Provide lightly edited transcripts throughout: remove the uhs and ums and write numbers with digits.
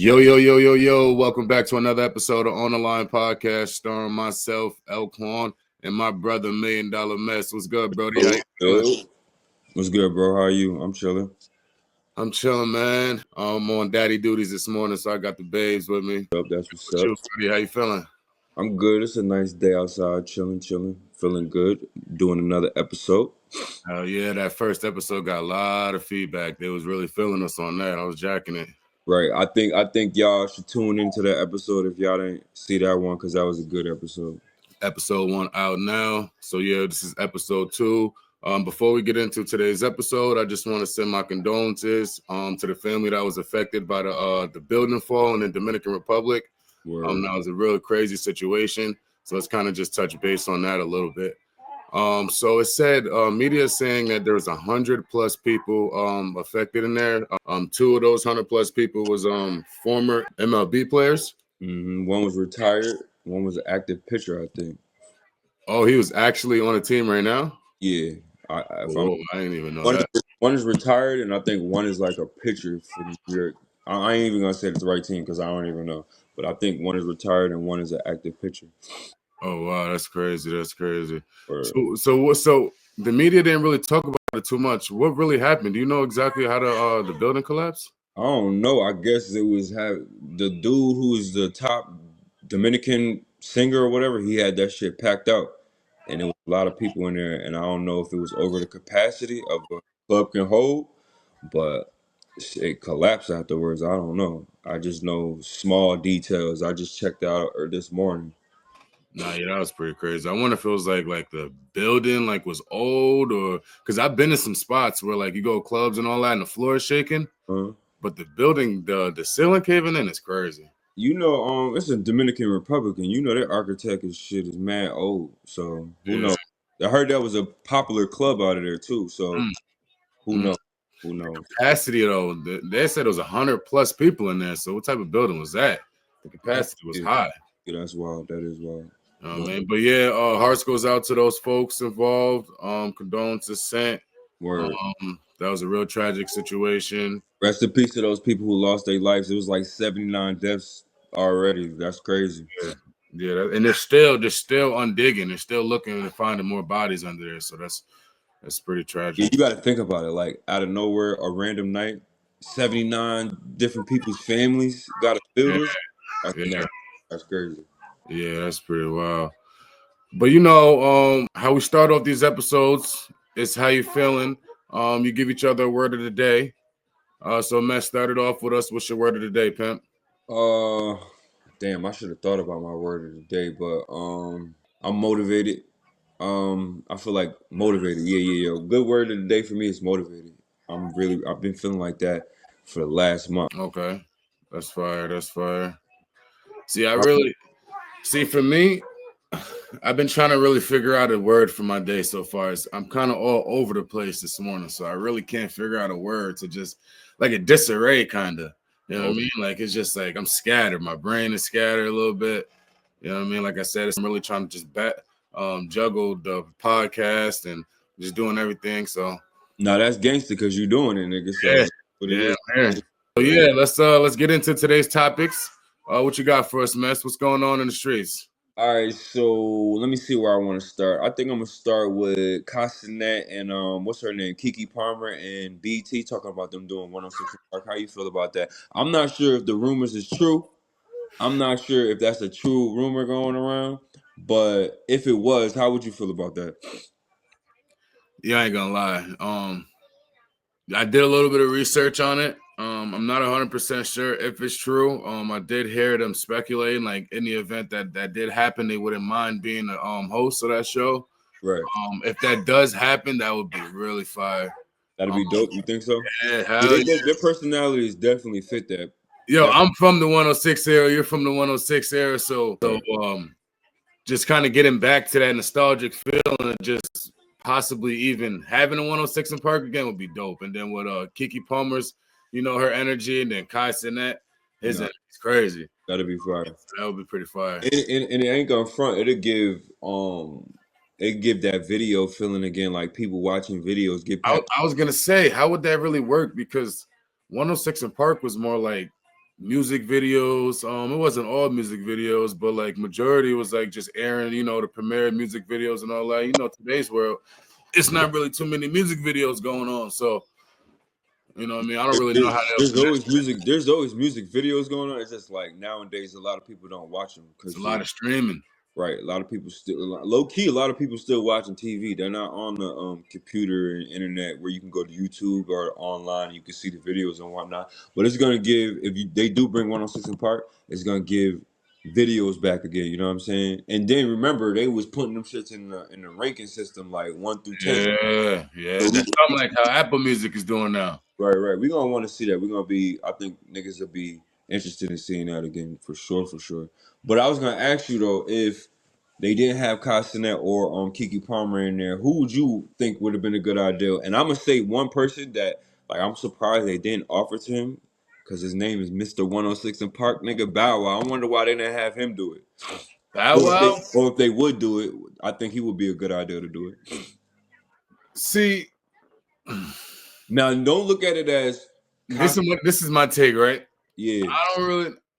Yo, yo, yo, yo, yo. Welcome back to another episode of On the Line Podcast, starring myself, El Quan, and my brother, $1 Million Mess. What's good, Brody? How you feeling? What's good, bro? How are you? I'm chilling. I'm chilling, man. I'm on daddy duties this morning, so I got the babes with me. That's what's What up. you, Brody? How you feeling? I'm good. It's a nice day outside, chilling, feeling good. Doing another episode. Hell yeah, that first episode got a lot of feedback. They was really feeling us on that. I was jacking it. Right. I think y'all should tune into that episode if y'all didn't see that one, because that was a good episode. Episode 1 out now. So yeah, this is episode 2. Before we get into today's episode, I just want to send my condolences to the family that was affected by the building fall in the Dominican Republic. That was a real crazy situation. So let's kind of just touch base on that a little bit. So it said media is saying that there was 100+ people affected in there. 2 of those 100+ people was former MLB players. Mm-hmm. One was retired. One was an active pitcher, I think. Oh, he was actually on a team right now? Yeah. I didn't even know that. One is retired, and I think one is like a pitcher for New York. I ain't even going to say it's the right team because I don't even know. But I think one is retired and one is an active pitcher. Oh, wow. That's crazy. That's crazy. So the media didn't really talk about it too much. What really happened? Do you know exactly how the building collapsed? I don't know. I guess it was the dude who is the top Dominican singer or whatever. He had that shit packed out, and there was a lot of people in there. And I don't know if it was over the capacity of a club can hold, but it collapsed afterwards. I don't know. I just know small details. I just checked out this morning. Nah, yeah, that was pretty crazy. I wonder if it was like the building was old, or because I've been in some spots where you go clubs and all that, and the floor is shaking. But the building, the ceiling caving in is crazy. You know, it's a Dominican Republic, and you know their architect and shit is mad old. So who knows? I heard that was a popular club out of there too. So who knows? Who knows? Capacity though, they said it was 100+ people in there. So what type of building was that? The capacity was high. Yeah, that's wild. That is wild. Man. But yeah, hearts goes out to those folks involved. Condolences sent. Word. That was a real tragic situation. Rest in peace to those people who lost their lives. It was like 79 deaths already. That's crazy. Yeah, and they're still undigging. They're still looking and finding more bodies under there. So that's pretty tragic. Yeah, you got to think about it. Like out of nowhere, a random night, 79 different people's families got a building. That's crazy. Yeah, that's pretty wild. But you know, how we start off these episodes is how you feeling. You give each other a word of the day. So Matt started off with us. What's your word of the day, Pimp? Damn, I should have thought about my word of the day, but I'm motivated. I feel like motivated. Yeah. Good word of the day for me is motivated. I've been feeling like that for the last month. Okay. That's fire. See, for me, I've been trying to really figure out a word for my day so far. I'm kind of all over the place this morning, so I really can't figure out a word to just a disarray kind of. You know what I mean? It's just I'm scattered. My brain is scattered a little bit. You know what I mean? Like I said, I'm really trying to just juggle the podcast and just doing everything. So no, that's gangster because you're doing it, nigga. So So yeah, let's get into today's topics. What you got for us, Mess? What's going on in the streets? All right, so let me see where I want to start. I think I'm gonna start with Castanet and what's her name, Keke Palmer and BT talking about them doing 106 Park. How you feel about that? I'm not sure if the rumors is true. I'm not sure if that's a true rumor going around, but if it was, how would you feel about that? Yeah, I ain't gonna lie. I did a little bit of research on it. I'm not 100% sure if it's true. I did hear them speculating, in the event that did happen, they wouldn't mind being the host of that show. Right. If that does happen, that would be really fire. That'd be dope. You think so? Yeah, their personalities definitely fit that. Yo, I'm from the 106 era. You're from the 106 era, so just kind of getting back to that nostalgic feeling and just possibly even having a 106 in Park again would be dope. And then with Keke Palmer's, her energy, and then Kai Cenat, his energy is crazy. That'd be fire. That would be pretty fire. And it ain't gonna front. It'll give that video feeling again, like people watching videos get. I was gonna say, how would that really work? Because 106 in Park was more like music videos. It wasn't all music videos, but like majority was like just airing, the premiere music videos and all that. Today's world, it's not really too many music videos going on. So, what I mean? I don't really know how they'll There's finesse always that. music. There's always music videos going on. It's just like nowadays, a lot of people don't watch them It's a because lot of streaming. right. A lot of people still low key. A lot of people still watching TV. They're not on the computer and internet where you can go to YouTube or online. You can see the videos and whatnot. But it's gonna give if you they do bring 106 in Park. It's gonna give videos back again. You know what I'm saying? And then remember they was putting them shits in the ranking system like 1 through 10. Yeah, yeah. So That's something like how Apple Music is doing now. right. We're gonna want to see that. We're gonna be. I think niggas will be interested in seeing that again for sure, for sure. But I was gonna ask you though, if they didn't have Castanet or Kiki Palmer in there, who would you think would have been a good idea? And I'm gonna say one person that like I'm surprised they didn't offer to him because his name is Mr. 106 in Park, nigga Bow Wow. I wonder why they didn't have him do it. Bow Wow. Or if they would do it, I think he would be a good idea to do it. See, Now, don't look at it as this is my take, right? yeah.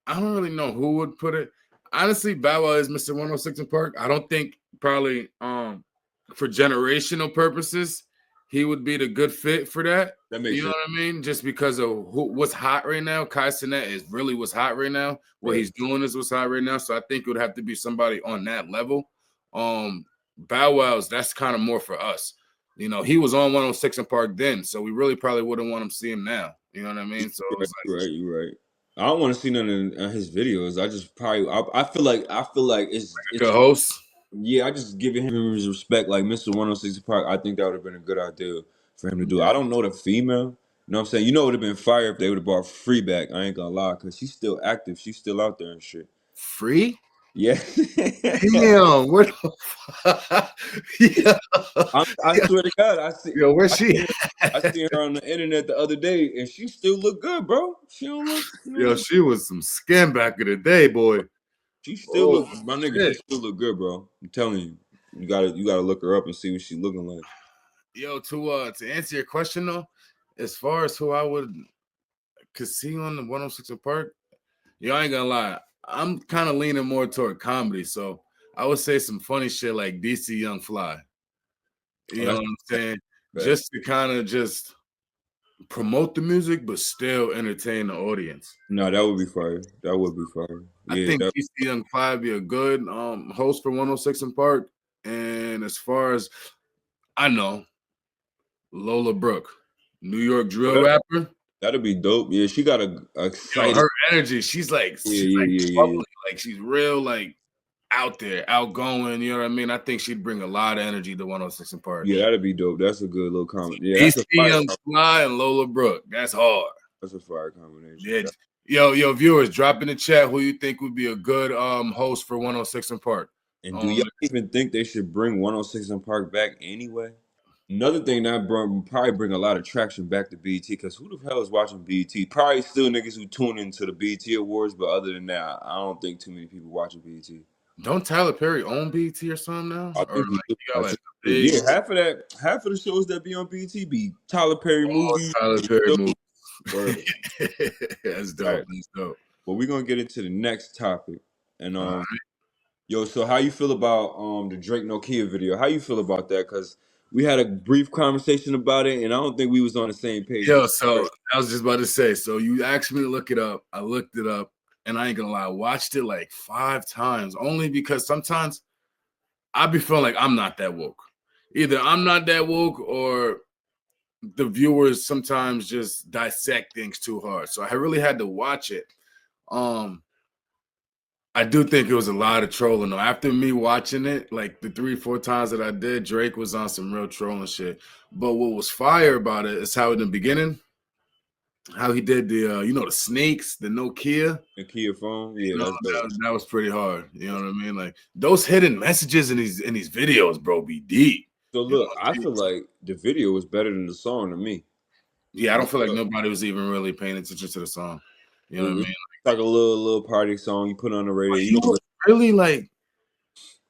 I don't really know who would put it. Honestly, Bow Wow is Mr. 106 in Park. I don't think probably for generational purposes, he would be the good fit for that. That makes You know sense. what I mean? Just because of what's hot right now. Kai Cenat is really what's hot right now. What Right. he's doing is what's hot right now. So I think it would have to be somebody on that level. Bow Wow's that's kind of more for us. He was on 106 in Park then, so we really probably wouldn't want him to see him now. You know what I mean? So it was like You're right. I don't want to see none of his videos. I just probably I feel like a host. yeah. I just giving him his respect, like Mr. 106 Park. I think that would have been a good idea for him to do. Yeah. I don't know the female. You know what I'm saying? It would have been fire if they would have brought Free back. I ain't gonna lie, cause she's still active. She's still out there and shit. Free? Yeah. Damn, where the fuck? Yeah. I swear to God, Yo, where's she? I seen her on the internet the other day, and she still look good, bro. She don't look. Yo, she was some skin back in the day, boy. She still Oh look, my nigga. She shit. still look good, bro. I'm telling you, you gotta look her up and see what she looking like. Yo, to answer your question though, as far as who I could see on the 106 in Park, yo, I ain't gonna lie. I'm kind of leaning more toward comedy, so I would say some funny shit like DC Youngfly. Oh, You know that's what I'm saying? bad. Just to kind of just promote the music, but still entertain the audience. No, that would be fire. That would be fire. I Yeah, think that, DC Young Five be a good host for 106 in Park. And as far as I know, Lola Brooke, New York drill rapper. that'd be dope. Yeah, she got a Yo, exciting. her energy, she's like Yeah. bubbly, like she's real like out there, outgoing. You know what I mean? I think she'd bring a lot of energy to 106 in Park. Yeah, that'd be dope. That's a good little comment. Yeah, DC Young Fly and Lola Brooke. That's hard. that's a fire combination. Yeah. Yo, viewers, drop in the chat who you think would be a good host for 106 in Park. And do y'all even think they should bring 106 in Park back anyway? Another thing that probably bring a lot of traction back to BET because who the hell is watching BET? Probably still niggas who tune into the BET Awards, but other than that, I don't think too many people watching BET. Don't Tyler Perry own BT or something now? I Or think like he you got like yeah, half of the shows that be on BET be Tyler Perry movies. Tyler Perry movies. Word. That's dope. Right. That's dope. But we're gonna get into the next topic. And Right. yo, so how you feel about the Drake Nokia video? How you feel about that? Cause we had a brief conversation about it, and I don't think we was on the same page. Yo, so I was just about to say, so you asked me to look it up. I looked it up, and I ain't gonna lie, I watched it like 5 times, only because sometimes I be feeling like I'm not that woke. Either I'm not that woke or the viewers sometimes just dissect things too hard. So I really had to watch it. I do think it was a lot of trolling though. After me watching it, like the 3-4 times that I did, Drake was on some real trolling shit. But what was fire about it is how in the beginning, how he did the the snakes, the Nokia. The Kia phone, yeah, that's dope. That was pretty hard. You know what I mean? Like those hidden messages in these videos, bro, be deep. So look, I feel like the video was better than the song to me. Yeah, I don't feel like nobody was even really paying attention to the song. You know what I mean? It's like a little party song you put on the radio. You know, really like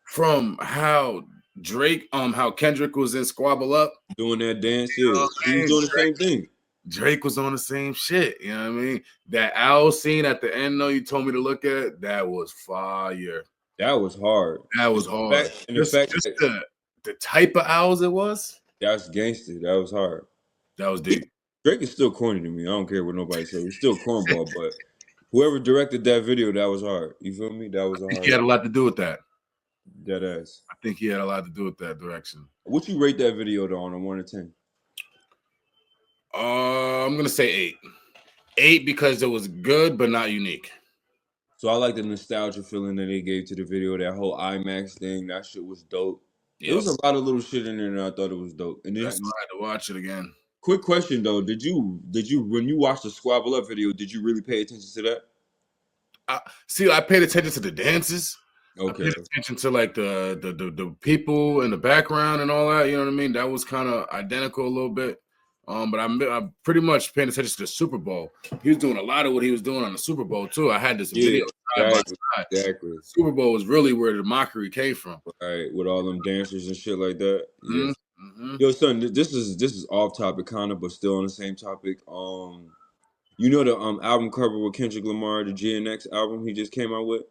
from how Drake, how Kendrick was in Squabble Up doing that dance, yeah. know what He was I'm doing the saying? same thing. Drake was on the same shit. You know what I mean? That owl scene at the end, though, you told me to look at, that was fire. That was hard. That was hard. Just the type of owls it was. That's gangster. That was hard. That was deep. Drake is still corny to me. I don't care what nobody says. He's still cornball, but whoever directed that video, that was hard. You feel me? That was a hard. He had a lot to do with that. Dead ass. I think he had a lot to do with that direction. What you rate that video though on a 1 to 10? I'm gonna say 8. 8 because it was good but not unique. So I like the nostalgia feeling that they gave to the video. That whole IMAX thing, that shit was dope. Yep. There was a lot of little shit in there, and I thought it was dope. And then that's why I had to watch it again. Quick question though: Did you when you watched the Squabble Up video, did you really pay attention to that? I paid attention to the dances. Okay. I paid attention to like the people in the background and all that. You know what I mean? That was kind of identical a little bit. But I'm pretty much paying attention to the Super Bowl. He was doing a lot of what he was doing on the Super Bowl too. I had this video side by side. Exactly. Super Bowl was really where the mockery came from. Right, with all them dancers and shit like that. Mm-hmm. Yeah. Mm-hmm. Yo, son, this is off topic kind of, but still on the same topic. You know the album cover with Kendrick Lamar, the GNX album he just came out with?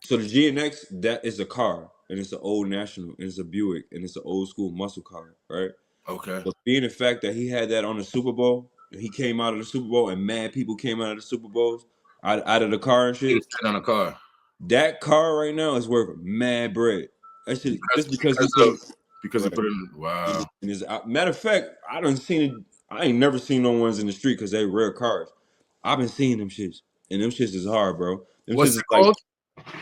So the GNX, that is a car, and it's an old National, and it's a Buick, and it's an old school muscle car, right? Okay. But being the fact that he had that on the Super Bowl, he came out of the Super Bowl, and mad people came out of the Super Bowls, out of the car and shit. He was sitting on a car. That car right now is worth mad bread. That shit, just because he put it in. Wow. Matter of fact, I ain't never seen no ones in the street because they rare cars. I've been seeing them shits, and them shits is hard, bro. Them What's shits it called?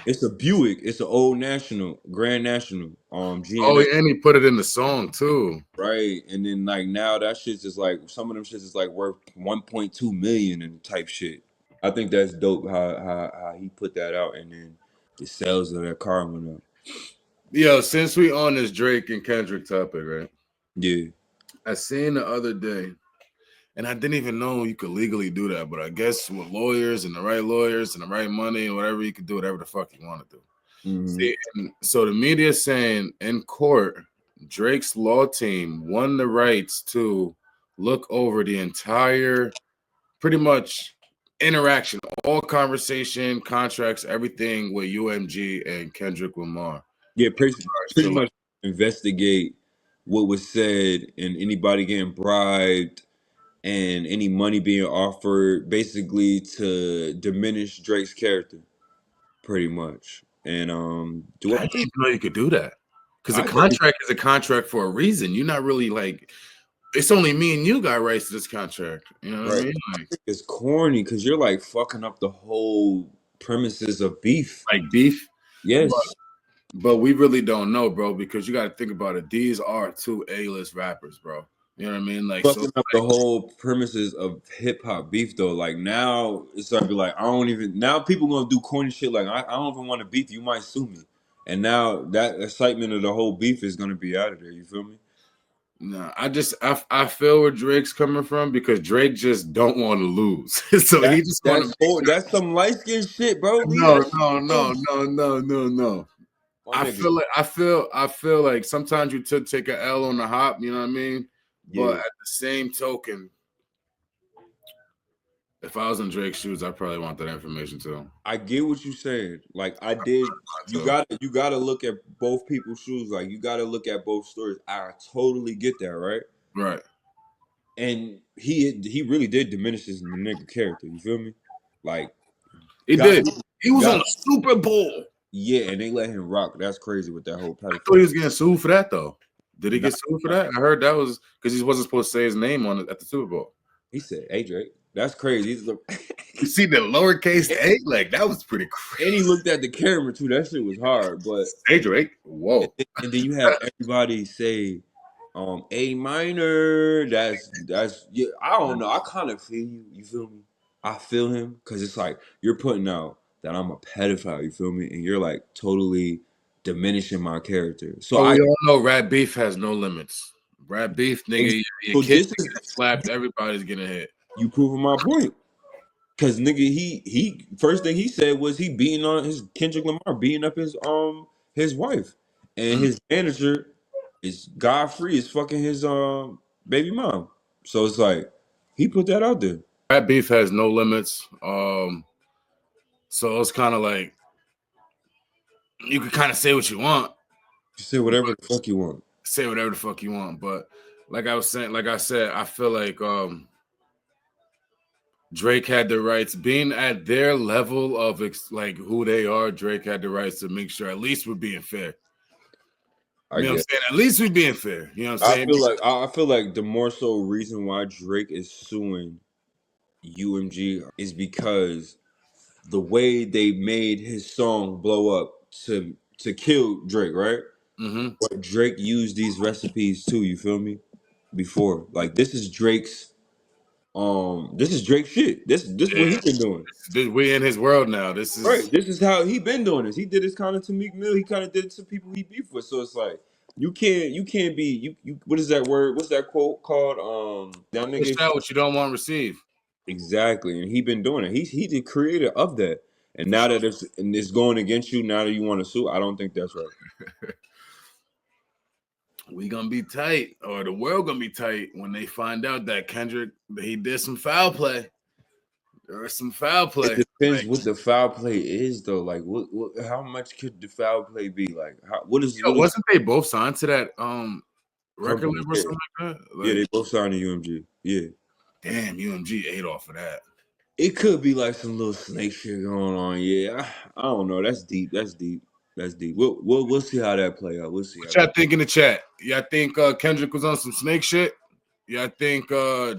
It's a Buick. It's an old National, Grand National. GNX. Oh, and he put it in the song too. Right, and then like now that shit's is like some of them shits is like worth 1.2 million and type shit. I think that's dope how he put that out, and then the sales of that car went up. Yo, since we on this Drake and Kendrick topic, right? Yeah. I seen the other day, and I didn't even know you could legally do that, but I guess with lawyers and the right money and whatever, you could do whatever the fuck you want to do. Mm-hmm. See, so the media is saying in court, Drake's law team won the rights to look over the entire, pretty much, interaction, all conversation, contracts, everything with UMG and Kendrick Lamar. Yeah, pretty much investigate what was said and anybody getting bribed and any money being offered, basically to diminish Drake's character, pretty much. And I didn't even know you could do that, because a contract is a contract for a reason. You're not really like, it's only me and you got rights to this contract. You know what I mean? Like, it's corny because you're like fucking up the whole premises of beef. Like beef? Yes. But we really don't know, bro, because you got to think about it. These are 2 A-list rappers, bro. You know what I mean? Like, fucking up the whole premises of hip hop beef, though. Like now, it's like now people gonna do corny shit. Like I don't even want to beef. You might sue me. And now that excitement of the whole beef is gonna be out of there. You feel me? No, I feel where Drake's coming from, because Drake just don't want to lose. So he just that's some light skin shit, bro. No. I feel like sometimes you take an L on the hop, you know what I mean? Yeah. But at the same token, if I was in Drake's shoes, I probably want that information too. I get what you're saying. Like I did. You gotta look at both people's shoes. Like you gotta look at both stories. I totally get that, right? Right. And he really did diminish his nigga character. You feel me? Like he did. He was on the Super Bowl. Yeah, and they let him rock. That's crazy with that whole. I thought he was getting sued for that though. Did he get sued for that? I heard that was because he wasn't supposed to say his name on it at the Super Bowl. He said, "Hey Drake, that's crazy." You see the lowercase A? Like that was pretty crazy. And he looked at the camera too. That shit was hard. But hey Drake, whoa! And then you have everybody say, A minor. That's yeah. I don't know. I kind of feel you. You feel me? I feel him because it's like you're putting out that I'm a pedophile. You feel me? And you're like totally diminishing my character. So we all know rap beef has no limits. Rap beef, nigga, your kids getting slapped, everybody's getting hit. You proving my point. Cause nigga, he first thing he said was he beating on his Kendrick Lamar, beating up his wife. And his manager is Godfrey is fucking his baby mom. So it's like He put that out there. Rap beef has no limits. So it's kind of like you can kind of say what you want. You say whatever the fuck you want. Say whatever the fuck you want, but like I was saying, like I said, I feel like Drake had the rights, being at their level of like who they are. Drake had the rights to make sure at least we're being fair. I You know what I'm guess. saying? At least we're being fair. You know what I'm saying? I feel like the more so reason why Drake is suing UMG is because the way they made his song blow up to kill Drake, right? Mm-hmm. But Drake used these recipes too. You feel me? Before, like this is Drake's shit. This is what he been doing. We're in his world now. This Right. is This is how he been doing this. He did this kind of to Meek Mill. He kind of did it to people he beef with. So it's like you can't be you. What is that word? What's that quote called? That push nigga. out what you don't want to receive. Exactly, and he been doing it. He's the creator of that. And For now sure. that it's going against you, now that you want to sue, I don't think that's right. We gonna be tight, or the world gonna be tight when they find out that Kendrick he did some foul play. There was some foul It play. depends Like, what the foul play is, though. Like, what how much could the foul play be? Like, what is wasn't they both signed to that record company? label or Yeah, something like that? yeah, Like, they both signed to UMG. Yeah, damn, UMG ate off of that. it could be like some little snake shit going on. Yeah, I don't know. That's deep. That's deep. That's deep. We'll see how that play out. We'll see how What that. y'all think in the chat? Yeah, I think Kendrick was on some snake shit. Yeah, I think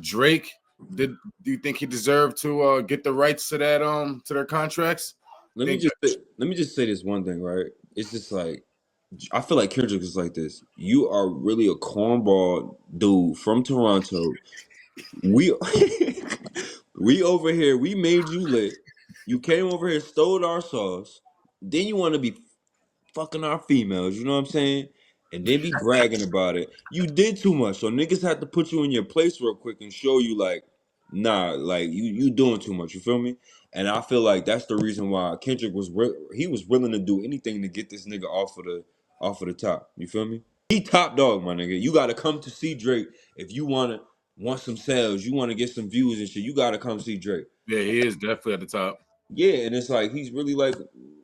Drake did. Do you think he deserved to get the rights to that to their contracts? Think Let me just say this one thing, right? It's just like I feel like Kendrick is like this. You are really a cornball dude from Toronto. We we over here, we made you lit. You came over here, stole our sauce. Then you want to be fucking our females, you know what I'm saying? And then be bragging about it. You did too much. So niggas had to put you in your place real quick and show you like, nah, like you doing too much. You feel me? And I feel like that's the reason why Kendrick he was willing to do anything to get this nigga off of the top. You feel me? He top dog, my nigga. You gotta come to see Drake if you want some sales, you wanna get some views and shit. You gotta come see Drake. yeah, he is definitely at the top. Yeah, and it's like he's really like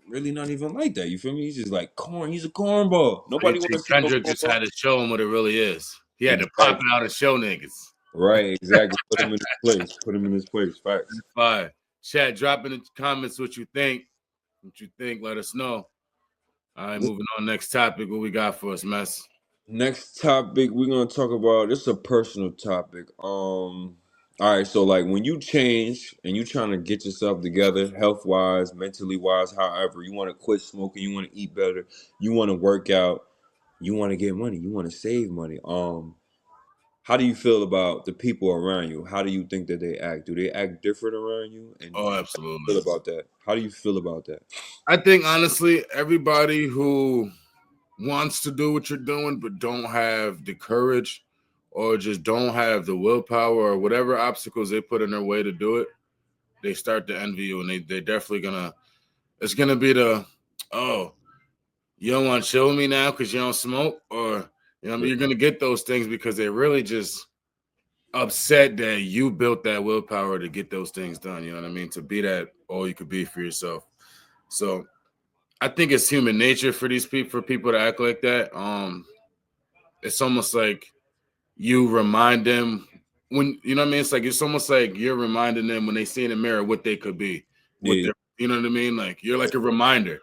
really not even like that. You feel me? He's just like corn. He's a cornball. So you Nobody want to think see no Kendrick just cornball. had to show him what it really is? He had to pop Exactly. it out and show niggas. Right. Exactly. Put him in his place. Put him in his place. Facts. Fine. Chat, drop in the comments what you think. What you think? Let us know. All right, moving on. Next topic. What we got for us, Mess? Next topic we're gonna talk about. This is a personal topic. All right. So like when you change and you trying to get yourself together, health wise, mentally wise, however, you want to quit smoking, you want to eat better, you want to work out, you want to get money, you want to save money. How do you feel about the people around you? How do you think that they act? Do they act different around you? And Oh, how do you absolutely. feel about that? How do you feel about that? I think honestly, everybody who wants to do what you're doing but don't have the courage or just don't have the willpower or whatever obstacles they put in their way to do it, they start to envy you, and they're definitely gonna. It's gonna be the, oh, you don't want to chill with me now because you don't smoke, or you know, you're gonna get those things because they're really just upset that you built that willpower to get those things done. You know what I mean? To be that all you could be for yourself. So I think it's human nature for people to act like that. It's almost like you remind them when you know what I mean. It's almost like you're reminding them when they see in the mirror what they could be, what Yeah. they're. You know what I mean? Like you're like a reminder.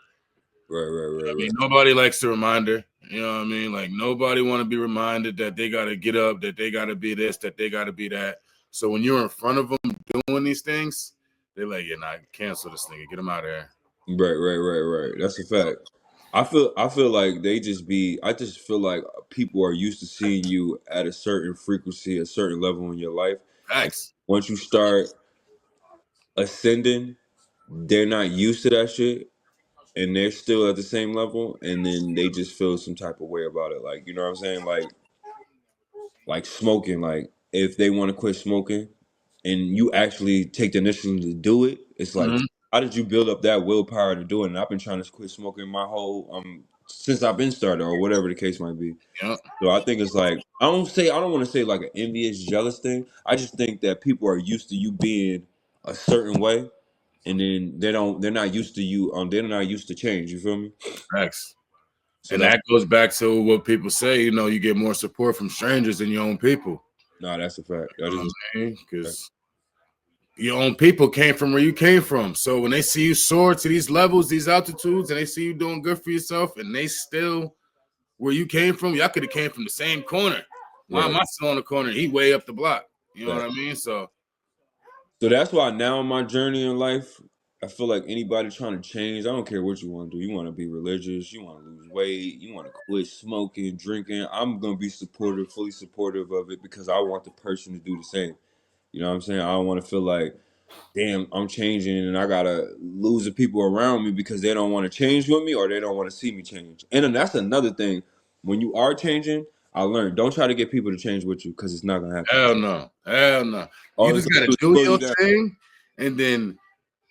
Right, right, I right, mean, right. nobody likes the reminder. You know what I mean? Like nobody want to be reminded that they got to get up, that they got to be this, that they got to be that. So when you're in front of them doing these things, they're like, "Yeah, nah, cancel this nigga, get him out of here." Right, right, right, right. That's a fact. I feel like I just feel like people are used to seeing you at a certain frequency, a certain level in your life. And Facts. once you start ascending, they're not used to that shit and they're still at the same level and then they just feel some type of way about it. Like, you know what I'm saying? Like smoking, like if they want to quit smoking and you actually take the initiative to do it, it's like Mm-hmm. how did you build up that willpower to do it? And I've been trying to quit smoking my whole since I've been started or whatever the case might be. Yep. So I think it's like I don't want to say like an envious, jealous thing. I just think that people are used to you being a certain way, and then they're not used to you. They're not used to change. You feel me? Facts. So And that's that goes back to what people say, you get more support from strangers than your own people. nah, that's a fact. You That know is what a I mean? fact. Because your own people came from where you came from. So when they see you soar to these levels, these altitudes, and they see you doing good for yourself, and they still where you came from, y'all could have came from the same corner. Why Right. am I still on the corner? He way up the block. You know what Fact. I mean? So So that's why now in my journey in life, I feel like anybody trying to change, I don't care what you want to do. You want to be religious, you want to lose weight, you want to quit smoking, drinking. I'm gonna be supportive, fully supportive of it because I want the person to do the same. You know what I'm saying? I don't want to feel like, damn, I'm changing and I gotta lose the people around me because they don't want to change with me or they don't want to see me change. And then that's another thing. When you are changing, I learned don't try to get people to change with you because it's not gonna happen. hell no. Hell no. You All it's just gonna gotta do is do slow you your down. thing, and then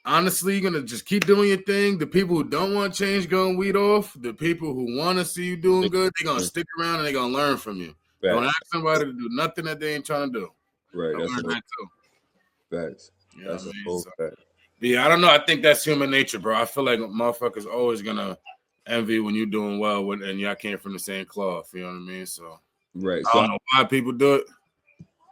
honestly, you're gonna just keep doing your thing. The people who don't want change gonna weed off. The people who want to see you doing good, they're gonna stick around and they're gonna learn from you. Don't Facts. ask somebody to do nothing that they ain't trying to do. Right. I That's a learned whole that too. facts. You know what I That's a mean? whole So, fact. yeah, I don't know. I think that's human nature, bro. I feel like motherfuckers always gonna envy when you're doing well and y'all came from the same cloth. You know what I mean? So Right. I So don't know why people do it.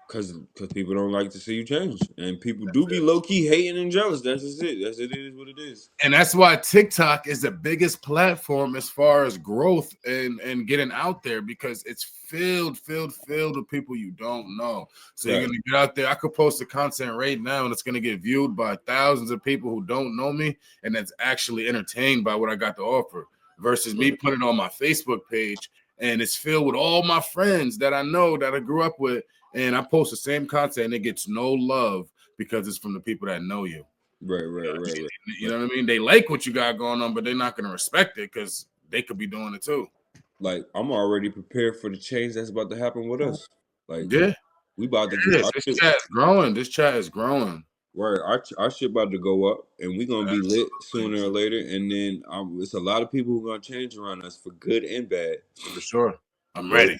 because people don't like to see you change, and people That's do be it. low key hating and jealous. That's just it. That's it. It is what it is. And that's why TikTok is the biggest platform as far as growth and getting out there because it's filled with people you don't know. So you're Right. gonna get out there. I could post the content right now and it's gonna get viewed by thousands of people who don't know me and that's actually entertained by what I got to offer versus me Right. putting it on my Facebook page and it's filled with all my friends that I know that I grew up with and I post the same content and it gets no love because it's from the people that know you. Right. Right. Right. Right. You know what I mean? They like what you got going on, but they're not going to respect it because they could be doing it too. Like I'm already prepared for the change that's about to happen with us. Like Yeah, we about to it get is. our This shit. chat is growing. This chat is growing. Right, our shit about to go up, and we gonna be lit Absolutely. sooner or later. And then it's a lot of people who gonna change around us for good and bad. For sure. I'm So ready.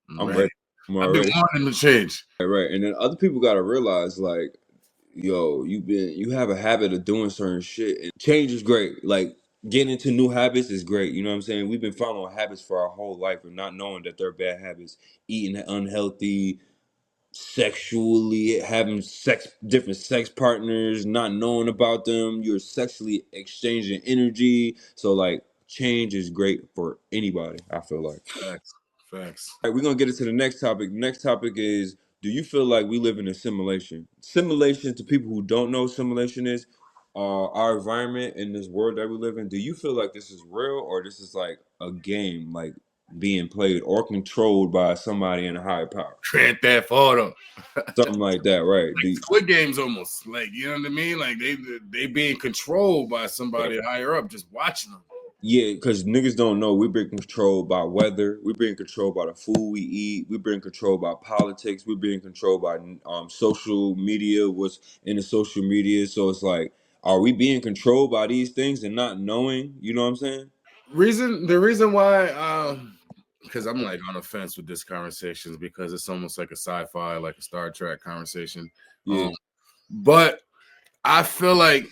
I'm I'm ready. ready. I'm I've been already wanting to change. right. And then other people gotta realize, like, yo, you have a habit of doing certain shit, and change is great. Like getting into new habits is great. You know what I'm saying? We've been following habits for our whole life and not knowing that they're bad habits. Eating unhealthy, sexually having different sex partners, not knowing about them, you're sexually exchanging energy. So like change is great for anybody, I feel like. Facts. Facts. All right, we're gonna get into the next topic. Next topic is, do you feel like we live in a simulation? Simulation, to people who don't know what simulation is, our environment in this world that we live in, do you feel like this is real or this is like a game, like being played or controlled by somebody in a higher power? Grand Theft Auto. Something like that, right? Like Squid Games almost. Like, you know what I mean? Like they being controlled by somebody higher up, just watching them. Yeah, because niggas don't know we're being controlled by weather. We're being controlled by the food we eat. We're being controlled by politics. We're being controlled by social media, what's in the social media. So it's like, are we being controlled by these things and not knowing? You know what I'm saying? The reason why because I'm like on the fence with this conversation is because it's almost like a sci-fi, like a Star Trek conversation. Yeah, But I feel like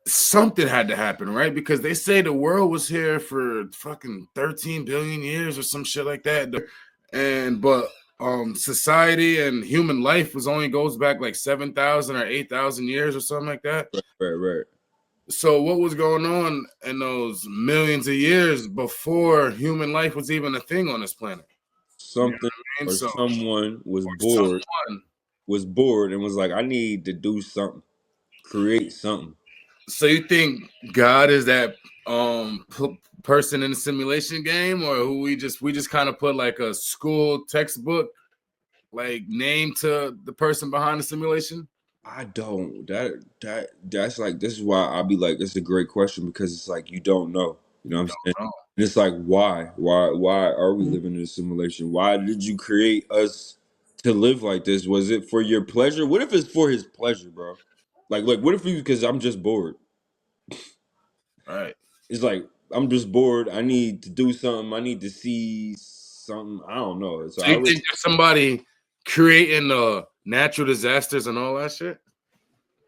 something had to happen, right? Because they say the world was here for fucking 13 billion years or some shit like that. And but society and human life was only goes back like 7,000 or 8,000 years or something like that. right. So what was going on in those millions of years before human life was even a thing on this planet? You know Something what I mean? or So someone or someone. was bored and was like, I need to do something, create something. So you think God is that person in the simulation game, or who we just kind of put like a school textbook like name to the person behind the simulation? I don't. That's like, this is why I'll be like, it's a great question because it's like you don't know. You know You what I'm saying? don't know. And it's like, why? Why are we living in a simulation? Why did you create us to live like this? Was it for your pleasure? What if it's for his pleasure, bro? Like what if you, because I'm just bored. Right. It's like, I'm just bored. I need to do something. I need to see something. I don't know. So So I you really, think there's somebody creating natural disasters and all that shit?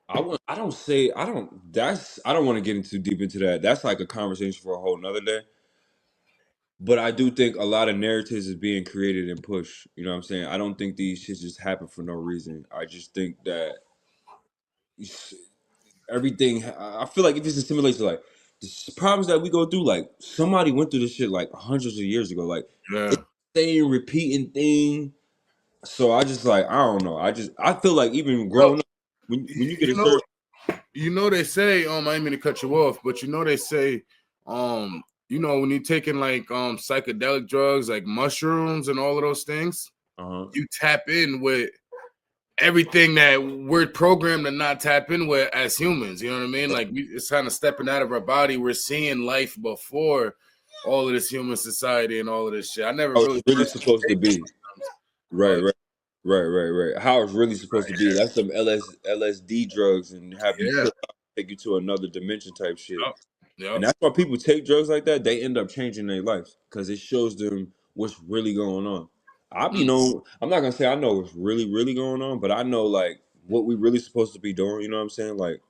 I want. I don't say. I don't. That's. I don't want to get into deep into that. That's like a conversation for a whole nother day. But I do think a lot of narratives is being created and pushed. You know what I'm saying? I don't think these shits just happen for no reason. I just think that everything. I feel like if it's a simulation, like the problems that we go through, like somebody went through this shit like hundreds of years ago. Like Yeah. it's the same repeating thing. So I just like I don't know. I feel like even Well, growing up, when you get you a know, certain they say, I didn't mean to cut you off, but they say, when you're taking like psychedelic drugs like mushrooms and all of those things, uh-huh. you tap in with everything that we're programmed to not tap in with as humans. You know what I mean? Like it's kind of stepping out of our body. We're seeing life before all of this human society and all of this shit. I never How really it's really personally supposed to taken be. mushrooms, Right, but right. Right. How it's really supposed to be. That's some LSD drugs and have you yeah, trip out, take you to another dimension type shit. yep, And yep. that's why people take drugs like that. They end up changing their lives because it shows them what's really going on. I'm not gonna say I know what's really, really going on, but I know like what we really supposed to be doing. You know what I'm saying? Like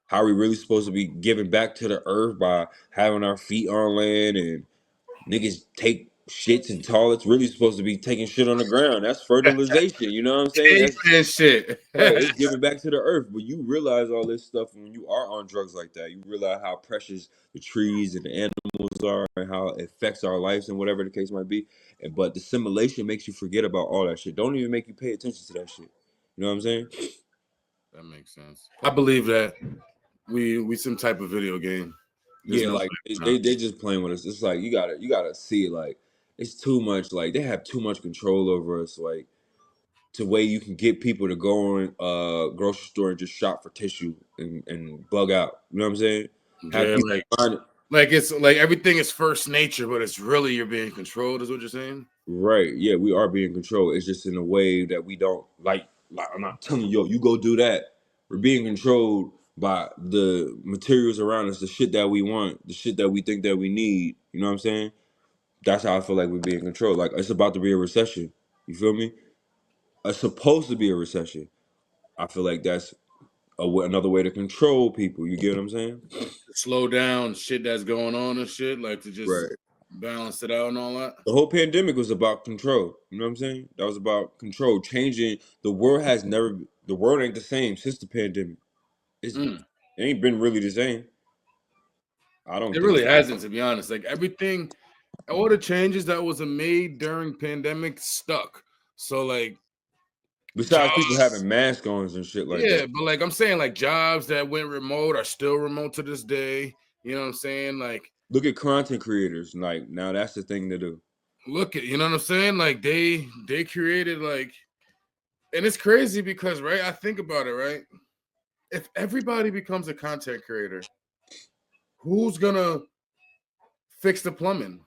how we really supposed to be giving back to the earth by having our feet on land and niggas take shits and toilets. Really supposed to be taking shit on the ground. That's fertilization. You know what I'm saying? That's Caveman shit. right. It's giving back to the earth. But you realize all this stuff when you are on drugs like that. You realize how precious the trees and the animals are and how it affects our lives and whatever the case might be. But the simulation makes you forget about all that shit. Don't even make you pay attention to that shit. You know what I'm saying? That makes sense. I believe that we some type of video game. There's Yeah, no way like they, it's they not. they just playing with us. It's like you gotta see it. Like it's too much. Like they have too much control over us. Like to way you can get people to go in grocery store and just shop for tissue and bug out. You know what I'm saying? Have Yeah, people find it. like it's like everything is first nature, but it's really you're being controlled. Is what you're saying? Right. Yeah, we are being controlled. It's just in a way that we don't like. Like I'm not telling you, yo, you go do that. We're being controlled by the materials around us, the shit that we want, the shit that we think that we need. You know what I'm saying? That's how I feel like we're being controlled. Like it's about to be a recession. You feel me? It's supposed to be a recession. I feel like that's another way to control people. You get what I'm saying? Slow down shit that's going on and shit, like to just Right. balance it out and all that. The whole pandemic was about control. You know what I'm saying? That was about control, changing. The world ain't the same since the pandemic. It Mm. ain't been really the same. I don't It think really so. hasn't, to be honest. Like everything, all the changes that was made during pandemic stuck. So like Besides people jobs, having masks on and shit like that. yeah, but like I'm saying, like jobs that went remote are still remote to this day. You know what I'm saying? Like Look at content creators. Like now that's the thing to do. look at, you know what I'm saying? Like they created like, and it's crazy because right, I think about it, right? If everybody becomes a content creator, who's gonna fix the plumbing?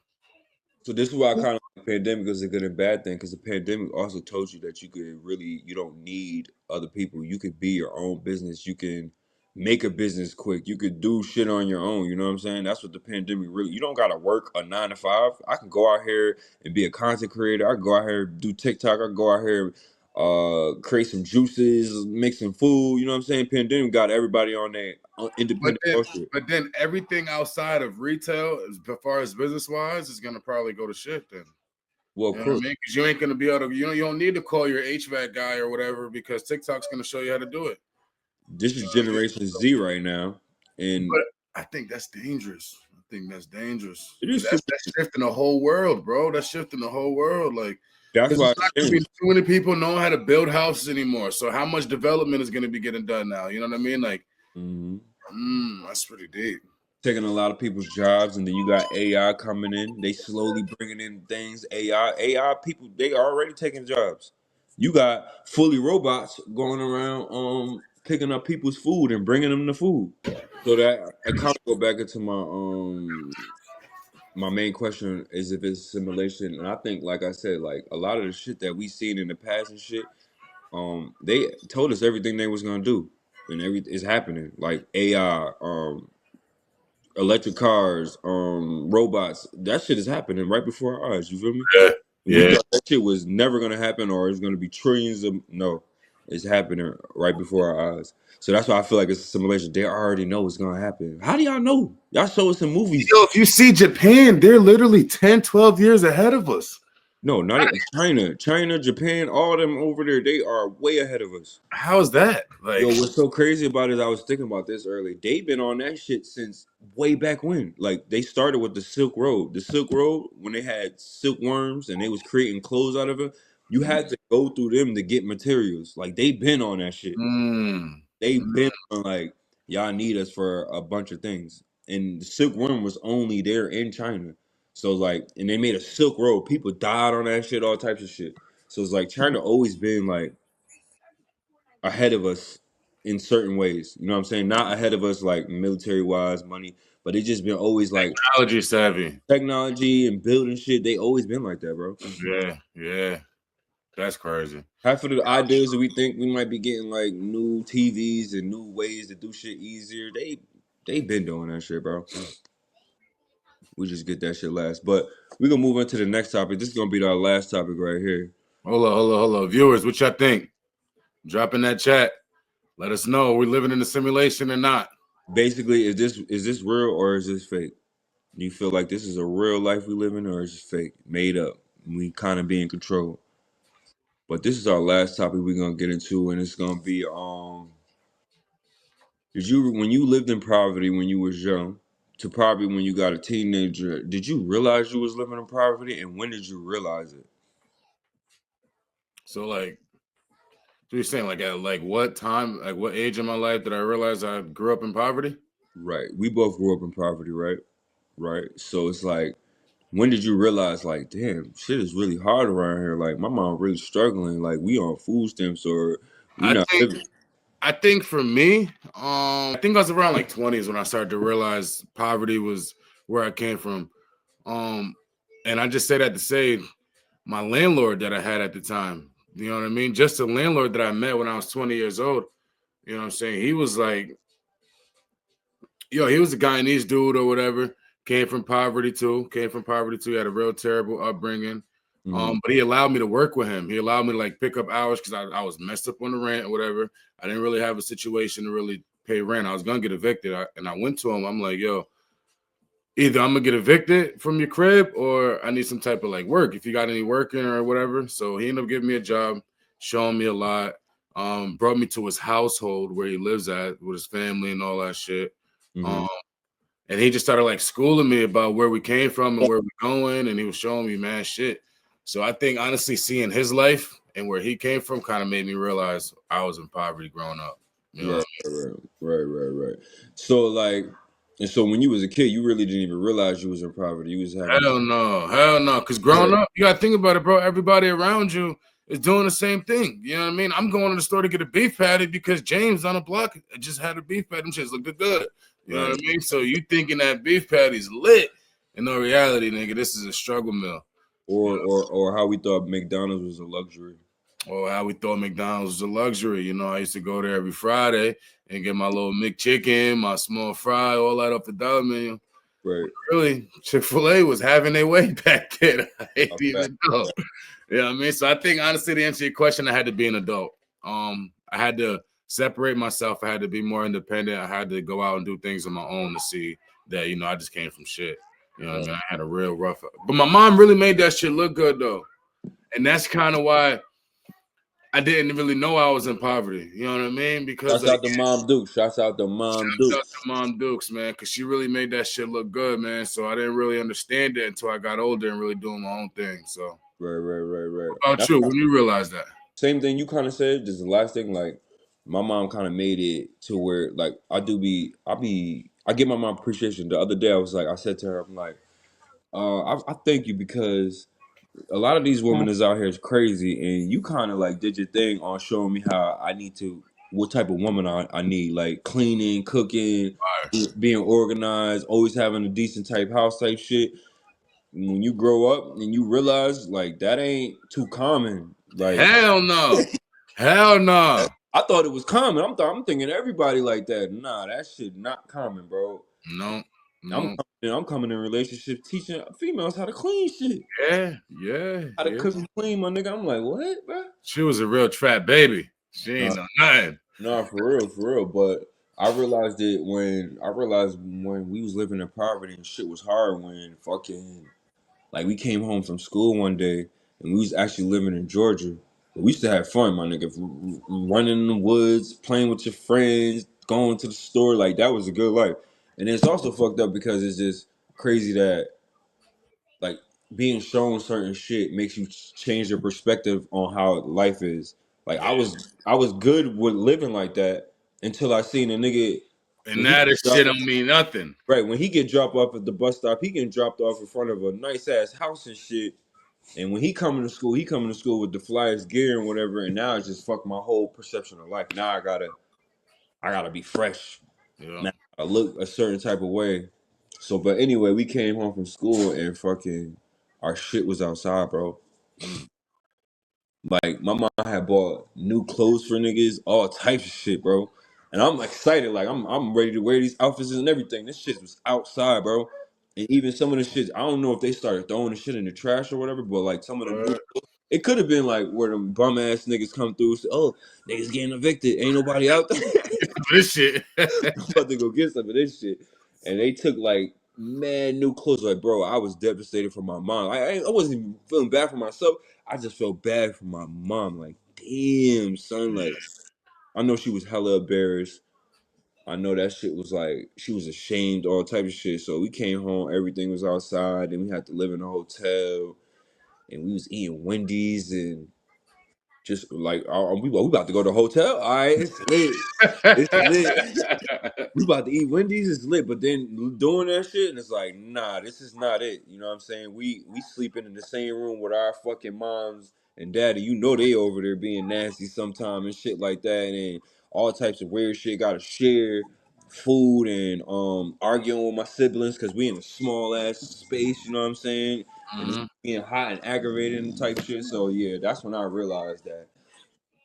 So this is why I kind of like pandemic is a good and bad thing because the pandemic also told you that you don't need other people. You could be your own business. You can make a business quick. You could do shit on your own. You know what I'm saying? That's what the pandemic really. You don't gotta work a 9 to 5. I can go out here and be a content creator. I can go out here and do TikTok. I can go out here create some juices, make some food. You know what I'm saying? Pandemic got everybody on their But independent then, hustle. everything outside of retail, as far as business wise, is gonna probably go to shit. Then Well, you of know what I course. mean? Because you ain't gonna be able to. You don't need to call your HVAC guy or whatever because TikTok's gonna show you how to do it. This You is know what I mean? Generation Z right now, and But I think that's dangerous. I think that's dangerous it because is too. that's shifting the whole world, bro. That's shifting the whole world. Like, That's because why it's it's not going to be changed. too many people knowing how to build houses anymore. So how much development is going to be getting done now? You know what I mean? Like, Hmm. that's pretty deep. Taking a lot of people's jobs, and then you got AI coming in. They slowly bringing in things. AI people, they already taking jobs. You got fully robots going around, picking up people's food and bringing them the food. So that I kind of go back into my main question is if it's simulation, and I think, like I said, like a lot of the shit that we seen in the past and shit, they told us everything they was gonna do, and every is happening. Like AI, electric cars, robots. That shit is happening right before our eyes. You feel me? Yeah, We yeah. thought that shit was never gonna happen, or it's gonna be trillions of no. It's happening right before our eyes. So that's why I feel like it's a simulation. They already know what's gonna happen. How do y'all know? Y'all show us in movies. Yo, if you see Japan, they're literally 10, 12 years ahead of us. No, not China. China, Japan, all them over there, they are way ahead of us. How is that? Yo, Like, what's so crazy about it, I was thinking about this early. They've been on that shit since way back when. Like they started with the Silk Road. The Silk Road, when they had silkworms and they was creating clothes out of it, you had to go through them to get materials. Like they've been on that shit. mm, They've been on like y'all need us for a bunch of things. And the silkworm was only there in China. So like and they made a Silk Road. People died on that shit, all types of shit. So it's like China always been like ahead of us in certain ways. You know what I'm saying? Not ahead of us like military wise, money, but they just been always like technology savvy. technology and building shit. They always been like that, bro. Yeah, yeah. That's crazy. Half of the ideas that we think we might be getting like new TVs and new ways to do shit easier, they been doing that shit, bro. We just get that shit last. But we're gonna move on to the next topic. This is gonna be our last topic right here. Hold on. Viewers, what y'all think? Drop in that chat. Let us know. Are we living in a simulation or not? Basically, is this real or is this fake? Do you feel like this is a real life we live in or is it fake, made up? We kind of be in control. But this is our last topic we're gonna get into, and it's gonna be did you when you lived in poverty when you was young to probably when you got a teenager, did you realize you was living in poverty, and when did you realize it? So, like, so you're saying, like, at like what time, like what age in my life did I realize I grew up in poverty? Right. We both grew up in poverty, right? Right. So it's like, when did you realize, like, damn, shit is really hard around here? Like, my mom really struggling. Like, we on food stamps or we I not think, living. I think for me, I think I was around like 20s when I started to realize poverty was where I came from. Um, and I just say that to say my landlord that I had at the time, you know what I mean? Just a landlord that I met when I was 20 years old, you know what I'm saying? He was like, yo, he was a Guyanese dude or whatever. Came from poverty too. Came from poverty too. He had a real terrible upbringing. Mhm. But he allowed me to work with him. He allowed me to like pick up hours because I was messed up on the rent or whatever. I didn't really have a situation to really pay rent. I was gonna get evicted, and I went to him. I'm like, yo, either I'm gonna get evicted from your crib or I need some type of like work. If you got any working or whatever. So he ended up giving me a job, showing me a lot. Brought me to his household where he lives at with his family and all that shit. Mhm. Um, and he just started like schooling me about where we came from and where we're going, and he was showing me mad shit. So I think honestly, seeing his life and where he came from kind of made me realize I was in poverty growing up. You know, Right, right. So like, and so when you was a kid, you really didn't even realize you was in poverty. You was having hell no. Because growing up, you gotta think about it, bro. Everybody around you is doing the same thing. You know what I mean? I'm going to the store to get a beef patty because James on the block just had a beef patty. Them shits looked good. You know what right, I mean? So you thinking that beef patty's lit. In no reality, nigga, this is a struggle mill. You know, or how we thought McDonald's was a luxury. or how we thought McDonald's was a luxury. You know, I used to go there every Friday and get my little McChicken, my small fry, all that off the dollar menu. Right. Really, Chick-fil-A was having their way back then. I A didn't fact. even know. You know what I mean? So I think honestly, to answer your question, I had to be an adult. I had to separate myself. I had to be more independent. I had to go out and do things on my own to see that, you know, I just came from shit. You know what I mean? I had a real rough, but my mom really made that shit look good though. And that's kind of why I didn't really know I was in poverty. You know what I mean? Because Shouts like, out to Mom Duke. Shouts out to Mom shouts Duke. out to Mom Dukes, man, because she really made that shit look good, man. So I didn't really understand it until I got older and really doing my own thing. So, Right. what about That's you? When you realized that? same thing you kind of said. Just the last thing, like my mom kind of made it to where like I give my mom appreciation. The other day I was like, I said to her, I'm like, I thank you because a lot of these women is out here is crazy, and you kind of like did your thing on showing me how I need to, what type of woman I need, like cleaning, cooking, being organized, always having a decent type house type shit. When you grow up and you realize like that ain't too common, like Hell no. Hell no. I thought it was common. I'm thinking everybody like that. Nah, that shit not common, bro. No, I'm coming in relationships teaching females how to clean shit. Yeah. How to cook and clean, my nigga. I'm like, what, bro? She was a real trap baby. She ain't know nothing. No, for real. But I realized when we was living in poverty and shit was hard when fucking like we came home from school one day and we was actually living in Georgia. We used to have fun, my nigga. Running in the woods, playing with your friends, going to the store, like that was a good life. And it's also fucked up because it's just crazy that like being shown certain shit makes you change your perspective on how life is. Like I was good with living like that until I seen a nigga And when he now this shit dropped don't mean nothing. right when he get dropped off at the bus stop, he getting dropped off in front of a nice ass house and shit. And when he coming to school with the flyest gear and whatever. And now it's just fucked my whole perception of life. Now I gotta be fresh. Yeah. Now I look a certain type of way. So, but anyway, we came home from school and fucking our shit was outside, bro. Mm. Like my mom had bought new clothes for niggas, all types of shit, bro. And I'm excited, like I'm ready to wear these outfits and everything. This shit was outside, bro. And even some of the shit, I don't know if they started throwing the shit in the trash or whatever, but like some of the new, it could have been like where them bum ass niggas come through. So, oh, niggas getting evicted, ain't nobody out there. This shit. I'm about to go get some of this shit. And they took like mad new clothes. Like, bro, I was devastated for my mom. I wasn't even feeling bad for myself. I just felt bad for my mom. Like, damn, son. Like, I know she was hella embarrassed. I know that shit was like, she was ashamed, all type of shit. So we came home, everything was outside, and we had to live in a hotel. And we was eating Wendy's and just like, we about to go to the hotel. All right, it's lit. It's lit. We about to eat Wendy's is lit, but then doing that shit and it's like, nah, this is not it. You know what I'm saying? We sleeping in the same room with our fucking moms and daddy. You know they over there being nasty sometime and shit like that, and all types of weird shit. Gotta share food and arguing with my siblings because we in a small ass space. You know what I'm saying? And it's Mhm. being hot and aggravated and type shit. So yeah, that's when I realized that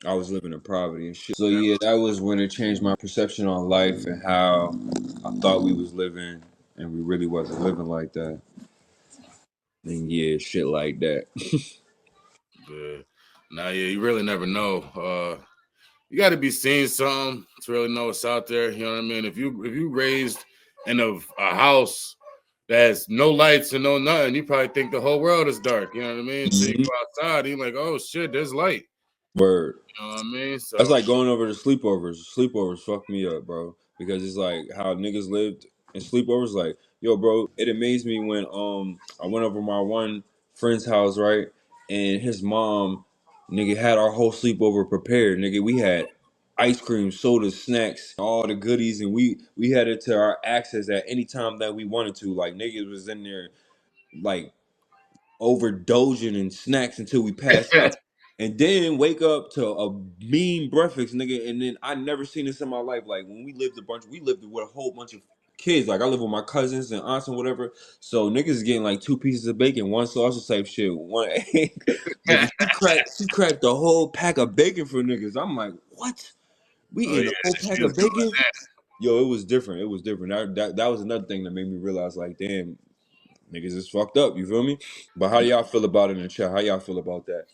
I was living in poverty and shit. So yeah, that was when it changed my perception on life and how I thought we was living, and we really wasn't living like that. And yeah, shit like that. Good. Now, yeah, you really never know. You got to be seeing something to really know what's out there. You know what I mean? If you raised in a house that has no lights and no nothing, you probably think the whole world is dark. You know what I mean? So you Mhm. go outside, and you're like, oh shit, there's light. Word. You know what I mean? That's So like going over to sleepovers. Sleepovers fucked me up, bro. Because it's like how niggas lived in sleepovers. Like, yo, bro, it amazed me when I went over my one friend's house, right? And his mom, nigga, had our whole sleepover prepared. Nigga, we had ice cream, sodas, snacks, all the goodies, and we had it to our access at any time that we wanted to. Like niggas was in there like overdosing and snacks until we passed out. And then wake up to a mean breakfast, nigga. And then I never seen this in my life. Like when we lived with a whole bunch of kids. Like I live with my cousins and aunts and whatever. So niggas is getting like 2 pieces of bacon, one sausage type shit, one egg. Nigga, she cracked the whole pack of bacon for niggas. I'm like, what? We oh eating yeah, the whole she pack was of doing bacon? that. Yo, it was different. It was different. That was another thing that made me realize, like, damn, niggas is fucked up. You feel me? But how y'all feel about it in the chat? How y'all feel about that?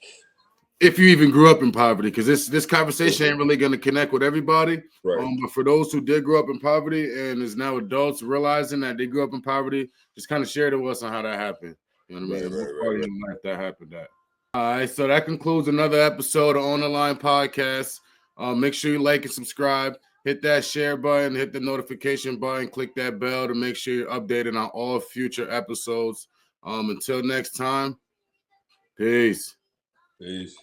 If you even grew up in poverty, because this conversation ain't really going to connect with everybody. Right. But for those who did grow up in poverty and is now adults realizing that they grew up in poverty, just kind of share it with us on how that happened. You know what I mean? What part of your life that happened at? All right, so that concludes another episode of On the Line Podcast. Make sure you like and subscribe. Hit that share button, hit the notification button, click that bell to make sure you're updated on all future episodes. Until next time, peace. Peace.